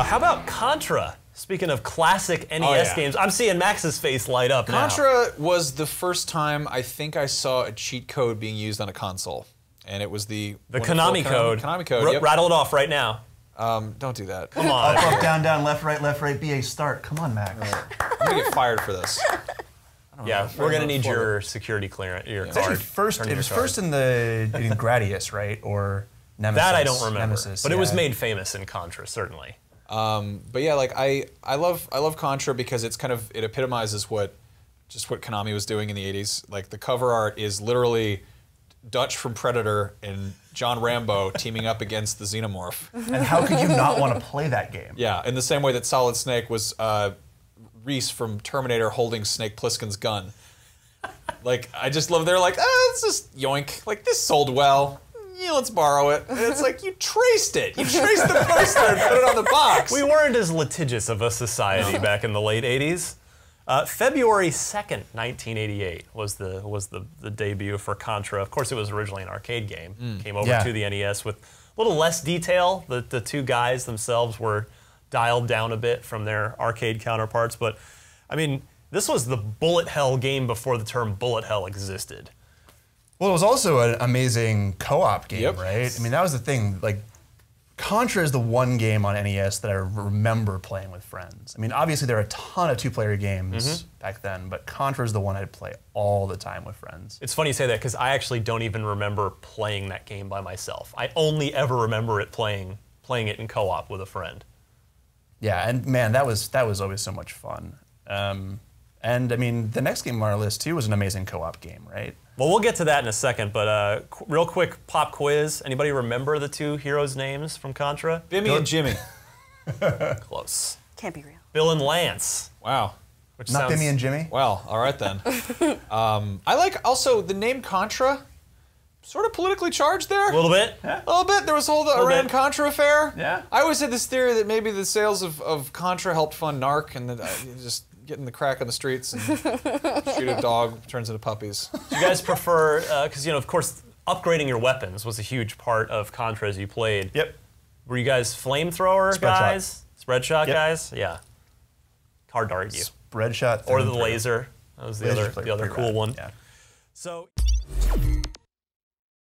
How about Contra? Speaking of classic NES games, I'm seeing Max's face light up now. Contra was the first time I think I saw a cheat code being used on a console. And it was the Konami code. Konami code, yep. Rattle it off right now. Don't do that. Come on. Up, down, down, left, right, BA start. Come on, Max. I'm gonna get fired for this. Yeah, we're gonna need your security clearance, your It's card. actually first. It was first in the Gradius, right, or Nemesis. That I don't remember, Nemesis, but it was made famous in Contra, certainly. But yeah, like I love Contra because it epitomizes what Konami was doing in the '80s. Like the cover art is literally Dutch from Predator and John Rambo teaming up against the Xenomorph. And how could you not want to play that game? Yeah, in the same way that Solid Snake was Reese from Terminator holding Snake Plissken's gun. Like I just love. They're like, it's just yoink. Like this sold well. Yeah, let's borrow it. And it's like, you traced it. You traced the poster and put it on the box. We weren't as litigious of a society back in the late 80s. February 2nd, 1988 was the debut for Contra. Of course, it was originally an arcade game. Came over to the NES with a little less detail. The two guys themselves were dialed down a bit from their arcade counterparts. But, I mean, this was the bullet hell game before the term bullet hell existed. Well, it was also an amazing co-op game, right? I mean, that was the thing. Like, Contra is the one game on NES that I remember playing with friends. I mean, obviously there are a ton of two-player games back then, but Contra is the one I'd play all the time with friends. It's funny you say that because I actually don't even remember playing that game by myself. I only ever remember it playing it in co-op with a friend. Yeah, and man, that was always so much fun. And I mean, the next game on our list too was an amazing co-op game, right? Well, we'll get to that in a second, but real quick pop quiz. Anybody remember the two heroes' names from Contra? Bimmy and Jimmy. Close. Can't be real. Bill and Lance. Wow. Which Not sounds... Bimmy and Jimmy? Well, all right then. I like also the name Contra. Sort of politically charged there. A little bit? Yeah. A little bit. There was the whole Iran-Contra affair. Yeah. I always had this theory that maybe the sales of Contra helped fund NARC and that just getting the crack on the streets and shoot a dog turns into puppies. Do you guys prefer, because, you know, of course, upgrading your weapons was a huge part of Contra as you played. Yep. Were you guys flamethrower guys? Spread shot guys? Yeah. Hard to argue. Spread shot. Or the laser. That was the other cool one. Yeah. So...